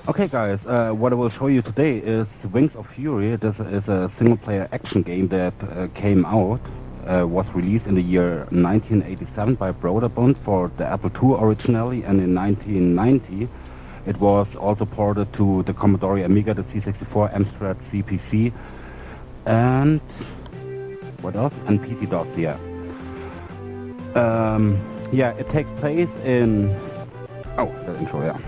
Okay guys, what I will show you today is Wings of Fury. This is a single-player action game that came out, was released in the year 1987 by Broderbund for the Apple II originally, and in 1990 it was also ported to the Commodore Amiga, the C64, Amstrad CPC, and what else? And PC-DOS, yeah. Yeah, it takes place in... Oh, the intro, yeah.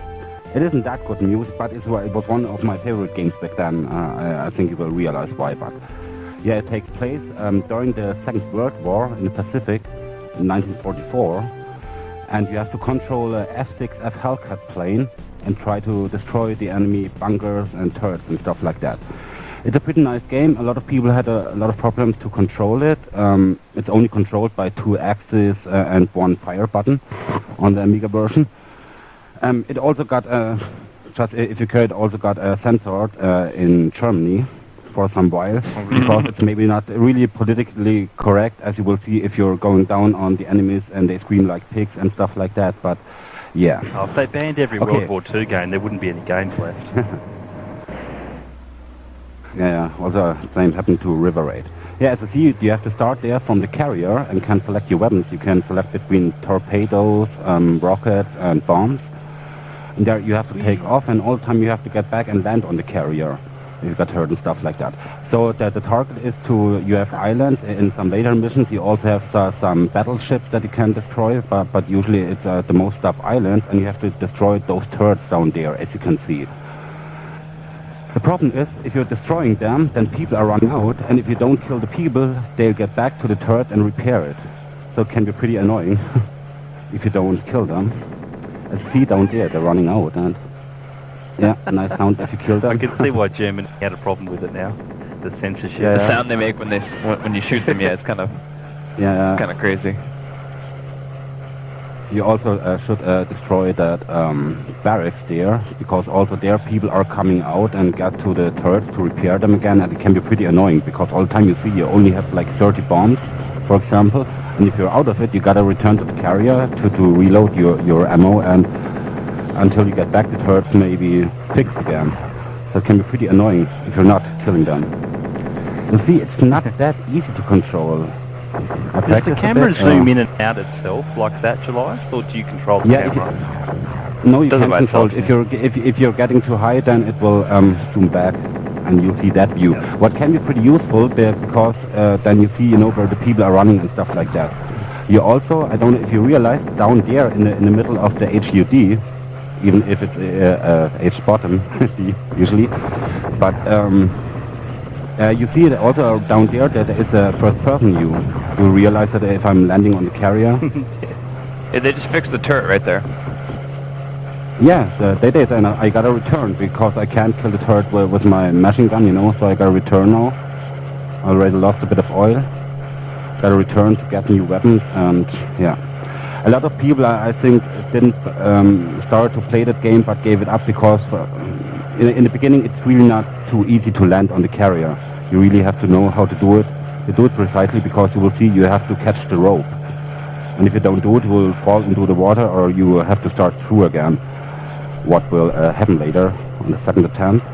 It isn't that good news, but it was one of my favorite games back then. I think you will realize why, but... Yeah, it takes place during the Second World War in the Pacific in 1944, and you have to control a F-6F Hellcat plane and try to destroy the enemy bunkers and turrets and stuff like that. It's a pretty nice game. A lot of people had a lot of problems to control it. It's only controlled by 2 axes and 1 fire button on the Amiga version. It also got, just if you care, it also got censored in Germany for some while, because it's maybe not really politically correct, as you will see if you're going down on the enemies and they scream like pigs and stuff like that, but yeah. Oh, if they banned every World War II game, there wouldn't be any games left. Yeah, also same happened to River Raid. Yeah, as you see, you have to start there from the carrier and can select your weapons. You can select between torpedoes, rockets and bombs. And there you have to take off, and all the time you have to get back and land on the carrier if you got hurt and stuff like that. So the target is you have islands. In some later missions you also have some battleships that you can destroy, but usually it's the most stuff islands, and you have to destroy those turrets down there, as you can see. The problem is, if you're destroying them, then people are running out, and if you don't kill the people, they'll get back to the turret and repair it. So it can be pretty annoying if you don't kill them. As you see down there, they're running out, and yeah, a nice sound if you kill them. I can see why Germany had a problem with it now. The censorship. Yeah, the sound they make when you shoot them, yeah, it's kind of crazy. You also should destroy that barracks there, because also there people are coming out and get to the turrets to repair them again, and it can be pretty annoying, because all the time you see you only have like 30 bombs, for example, and if you're out of it, you gotta return to the carrier to reload your ammo, and until you get back, the turrets may be fixed again. So it can be pretty annoying if you're not killing them. You see, it's not that easy to control. Does the camera zoom in and out itself like that, Jeliahz, or do you control the camera? No, you can control it. If you're getting too high, then it will zoom back, and you see that view. Yeah. What can be pretty useful, because then you see, where the people are running and stuff like that. You also, I don't know if you realize, down there in the middle of the HUD, even if it's H bottom usually, but you see that also down there that there is a first-person view. You realize that if I'm landing on the carrier. Yeah, they just fixed the turret right there. Yeah, they did, and I gotta return because I can't kill the turret with my machine gun, so I gotta return now. I already lost a bit of oil. Gotta return to get new weapons, and yeah. A lot of people, I think, didn't start to play that game, but gave it up because in the beginning it's really not too easy to land on the carrier. You really have to know how to do it. You do it precisely because you will see you have to catch the rope. And if you don't do it, you will fall into the water, or you will have to start through again. What will happen later on the second attempt.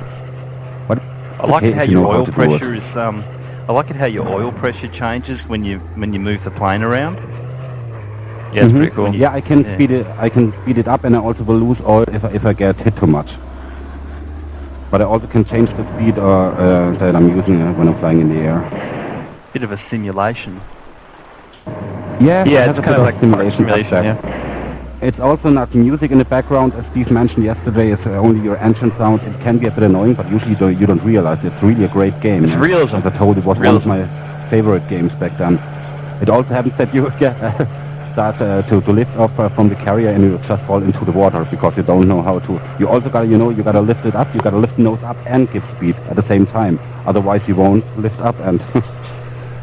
But I like it how your oil pressure is. I like it how your oil pressure changes when you move the plane around. Yeah, it's pretty cool. Yeah, I can speed it up, and I also will lose oil if I get hit too much. But I also can change the speed that I'm using when I'm flying in the air. Bit of a simulation. Yeah, it's kind of like simulation. Yeah. It's also not music in the background, as Steve mentioned yesterday. It's only your engine sound. It can be a bit annoying, but usually you don't realize it's really a great game. It's realism. As I told you, it was one of my favorite games back then. It also happens that you start to lift off from the carrier, and you just fall into the water because you don't know how to. You also got you gotta lift it up. You gotta lift the nose up and give speed at the same time. Otherwise, you won't lift up and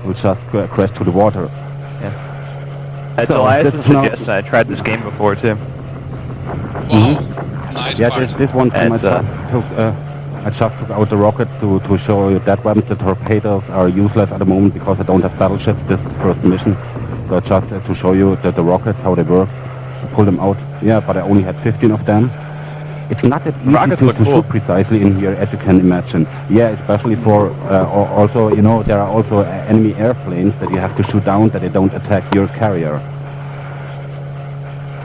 will just crash to the water. Yeah. Jeliahz suggests I tried this game before too. Wow, nice. Yeah, this one time I just took out the rockets to show you that weapons. The torpedoes are useless at the moment because I don't have battleships. This is the first mission. So just to show you the rockets, how they work, to pull them out. Yeah, but I only had 15 of them. It's not that easy to shoot precisely in here as you can imagine. Yeah, especially for also, you know, there are also enemy airplanes that you have to shoot down that they don't attack your carrier.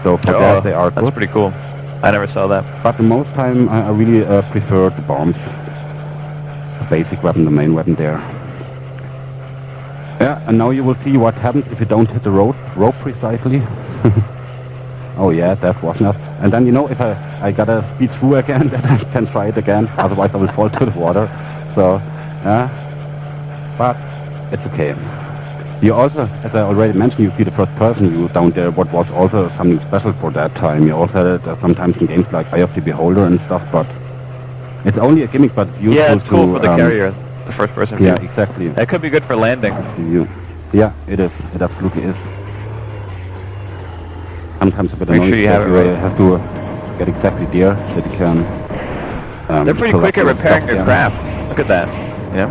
So for that they are good. That's pretty cool. I never saw that. But the most time I really prefer the bombs. The basic weapon, the main weapon there. Yeah, and now you will see what happens if you don't hit the rope precisely. Oh yeah, that was not. And then, you know, if I gotta speed through again, then I can try it again. Otherwise I will fall to the water. So, but it's okay. You also, as I already mentioned, you see the first person view down there, what was also something special for that time. You also had it sometimes in games like Eye of the Beholder and stuff, but it's only a gimmick, but useful yeah, it's cool for the carrier, the first person view. Yeah, exactly. That could be good for landing. Yeah, it is. It absolutely is. Sometimes a bit Make annoying sure you have to get exactly there so you can... They're pretty quick at repairing your craft. Look at that. Yeah.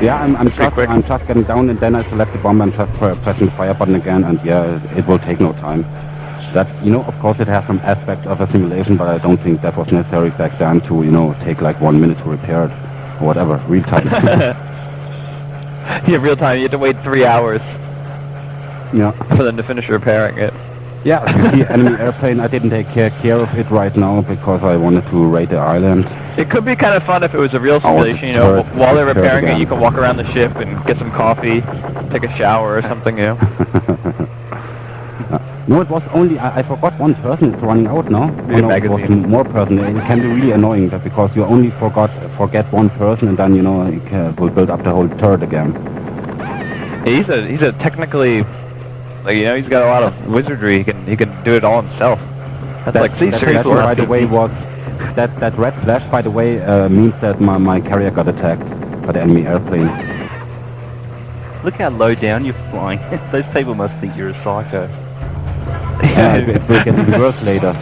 Yeah, I'm just getting down and then I select the bomb and just pressing the fire button again, and yeah, it will take no time. That, you know, of course it has some aspect of a simulation, but I don't think that was necessary back then to, you know, take like 1 minute to repair it or whatever, real time. Yeah, real time. You have to wait 3 hours. Yeah. For them to finish repairing it. Yeah, you see enemy airplane, I didn't take care of it right now because I wanted to raid the island. It could be kind of fun if it was a real simulation, you know, while they're repairing it, you can walk around the ship and get some coffee, take a shower or something, you know. No, it was only, I forgot one person is running out now. No, it was more person. It can be really annoying that because you only forget one person and then, you know, it will build up the whole turret again. He's a technically... Like, you know, he's got a lot of wizardry. He can do it all himself. That's like serious work. By the way, was that red flash? By the way, means that my carrier got attacked by the enemy airplane. Look how low down you're flying. Those people must think you're a psycho. Yeah, it will get even worse later.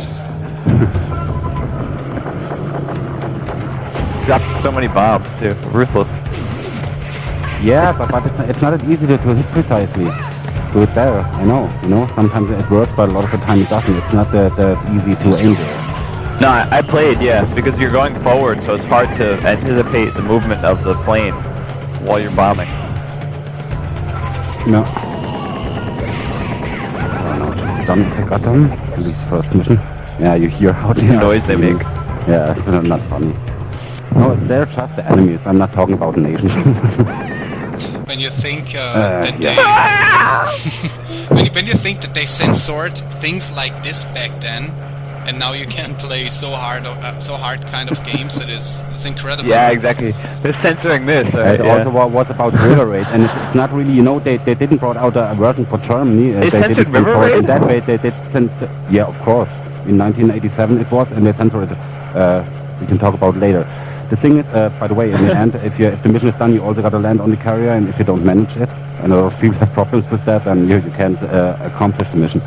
Dropped so many bombs too. Ruthless. Yeah, but it's not that easy to hit precisely. Do it better, I know, you know, sometimes it works, but a lot of the time it doesn't. It's not that easy to aim there. No, I played, yeah, because you're going forward, so it's hard to anticipate the movement of the plane while you're bombing. No. Done, I got them. At least first mission. Yeah, you hear how the noise they make. Yeah, it's not funny. No, they're just the enemies. I'm not talking about nations. When you think that they when you think that they censored things like this back then, and now you can play so hard kind of games, it's incredible. Yeah, exactly. They're censoring this. Also, what about River Raid? And it's not really, you know, they didn't brought out a version for Germany. They censored River Raid? In that way, they did censor. Yeah, of course. In 1987 it was, and they censored it. We can talk about later. The thing is, by the way, in the end, if the mission is done, you also got to land on the carrier, and if you don't manage it, and a lot of people have problems with that, then you can't accomplish the mission.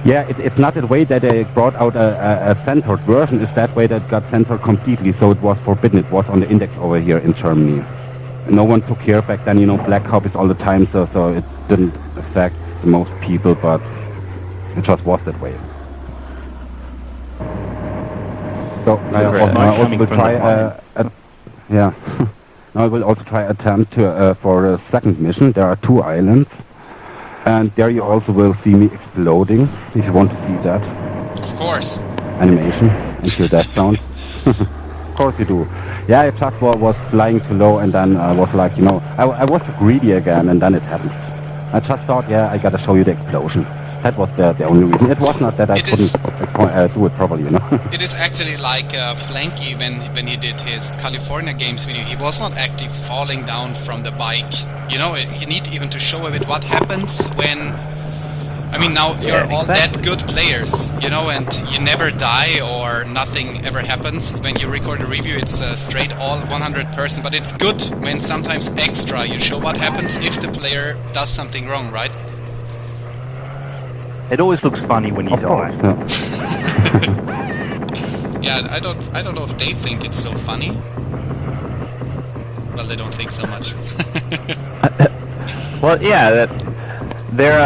Yeah, it's not that way that they brought out a censored version. It's that way that it got censored completely, so it was forbidden. It was on the index over here in Germany. No one took care back then, you know, black copies all the time, so it didn't affect most people, but it just was that way. So I also will try. Yeah. Now I will also try attempt to for a second mission. There are 2 islands, and there you also will see me exploding. If you want to see that. Of course. Animation and hear that sound. Of course you do. Yeah, I just was flying too low, and then I was like, you know, I was greedy again, and then it happened. I just thought, yeah, I gotta show you the explosion. That was the only reason. It was not that I couldn't do it properly, you know. It is actually like Flanky when he did his California games video. He was not actually falling down from the bike. You know, you need even to show a bit what happens when... I mean, now you're all that good players, you know, and you never die or nothing ever happens. When you record a review, it's straight all 100%, but it's good when sometimes extra you show what happens if the player does something wrong, right? It always looks funny when you die. Yeah, I don't know if they think it's so funny. Well, they don't think so much. Well, yeah, they're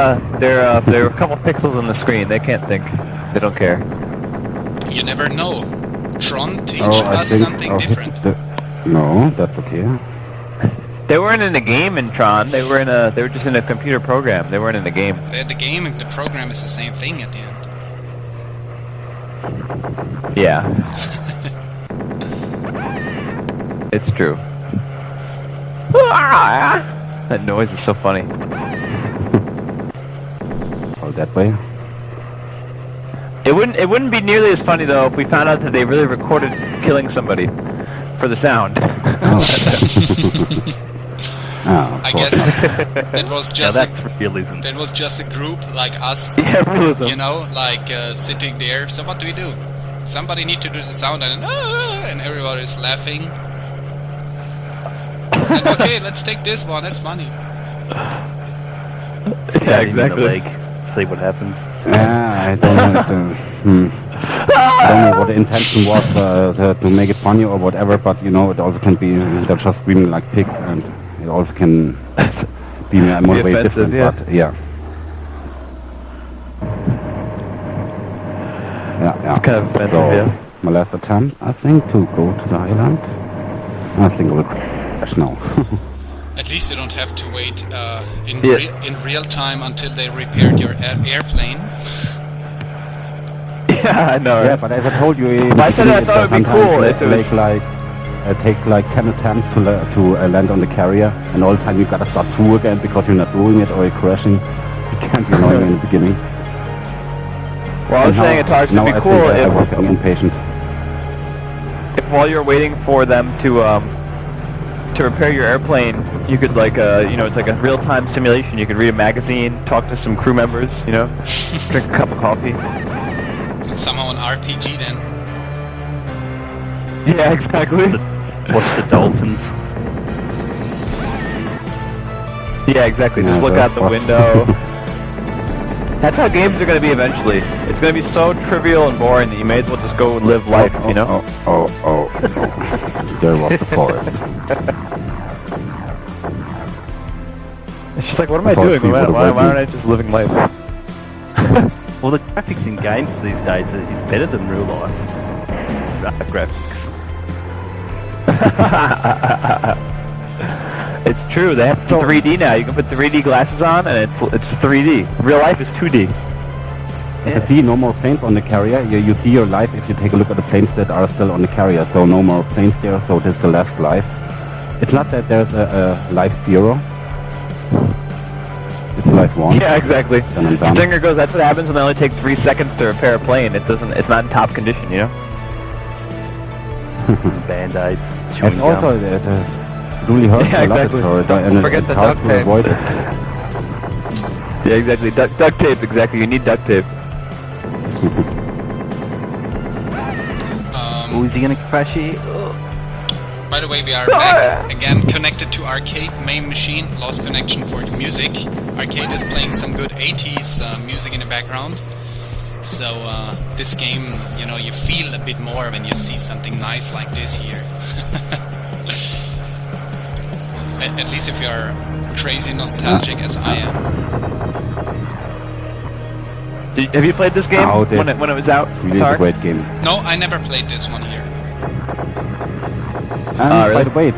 a couple pixels on the screen. They can't think. They don't care. You never know. Tron teach Oh, I us think something I'll hit different. No, that's okay. They weren't in a game in Tron. They were just in a computer program. They weren't in a game. The game and the program is the same thing at the end. Yeah. It's true. That noise is so funny. Oh, that way? It wouldn't be nearly as funny though if we found out that they really recorded killing somebody for the sound. Oh, I guess that was just realism. that was just a group like us, Yeah, realism. you know, like sitting there. So what do we do? Somebody need to do the sound, and everybody's laughing. And, okay, let's take this one. That's funny. Yeah, exactly. See what happens. I don't know. I don't know what the intention was to make it funny or whatever, but you know, it also can be they're just screaming like pig, and it also can be more way different. Yeah. But yeah. Yeah. Kind of offensive, So, yeah. my last attempt, I think, to go to the island. I think I will crash now. At least you don't have to wait Yeah. in real time until they repaired your airplane. Yeah, I know. Yeah, Right? but as I told you, I said I thought it'd be cool if it was... take like 10 attempts to land on the carrier, and all the time you gotta start through again because you're not doing it or you're crashing. It can be annoying in the beginning. Well, I was saying it's hard to be cool I was getting impatient. if while you're waiting for them to repair your airplane, you could like you know, it's like a real-time simulation. You could read a magazine, talk to some crew members, you know, drink a cup of coffee. Somehow an RPG then. Yeah, exactly. Watch the dolphins. Yeah, exactly. Just Yeah, look out the that's window. That's how games are going to be eventually. It's going to be so trivial and boring that you may as well just go live life, you know? Oh. There was the forest. It's just like, what am I doing? Why aren't I just living life? Well, the graphics in games these days is better than real life. Graphics. It's true. They have 3D now. You can put 3D glasses on, and it's 3D. Real life is 2D. As you see, no more planes on the carrier. You see your life if you take a look at the planes that are still on the carrier. So no more planes there. So this is the last life. It's not that there's a life 0. It's life 1. Yeah, exactly. Then I'm done. Stinger goes, that's what happens when they only take 3 seconds to repair a plane. It's not in top condition, you know? Band-aids. And also, it really hurts Yeah, a lot. exactly. And Forget it's the hard duct to tape. avoid it. Yeah, exactly. Duct tape, exactly. You need duct tape. Oh, is he gonna crash it? By the way, we are back again, connected to Arcade main machine. Lost connection for the music. Arcade is playing some good 80s music in the background. So this game, you know, you feel a bit more when you see something nice like this here. At least if you're crazy nostalgic as I am. Have you played this game when it was out? Really a great game. No, I never played this one here. And really? by the way,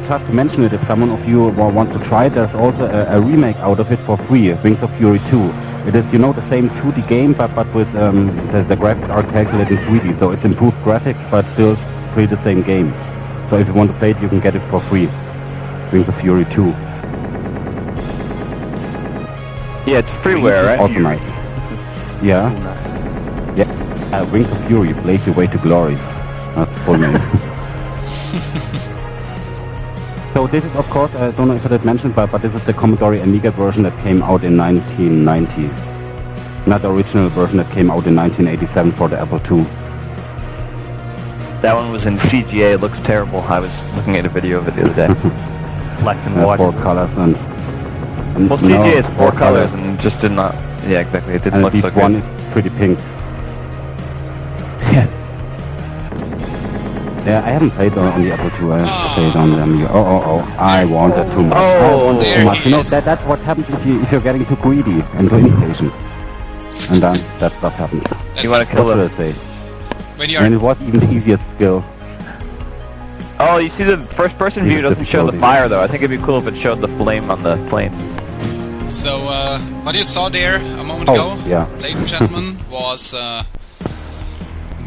just to mention it, if someone of you want to try, there's also a remake out of it for free, Wings of Fury 2. It is, you know, the same 2D game, but with the graphics are calculated in 3D, so it's improved graphics, but still pretty the same game. So if you want to play it, you can get it for free. Wings of Fury 2. Yeah, it's freeware, right? Also nice. Yeah. Yeah. Wings of Fury, Blaze Your Way to Glory. That's the full name. So this is, of course, I don't know if I did mention, but this is the Commodore Amiga version that came out in 1990. Not the original version that came out in 1987 for the Apple II. That one was in CGA. It looks terrible. I was looking at a video of it the other day. Black and white. 4 colors and Well, CGA is 4 colors and it just did not... Yeah, exactly. It didn't and look this so one good. is pretty pink. Yeah. Yeah, I haven't played on the Apple II. I have played on the Amiga. Oh! I wanted too much. Oh, there too much. he You know, is. that's what happens if you're getting too greedy and too impatient. And then that stuff happens. You want to kill What him? should I say? When And you're it was even the easiest skill. Oh, you see the first-person view doesn't show the fire though. I think it'd be cool if it showed the flame on the plane. so what you saw there a moment Oh, ago, yeah. ladies and gentlemen, was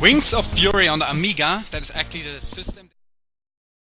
Wings of Fury on the Amiga. That is actually the system.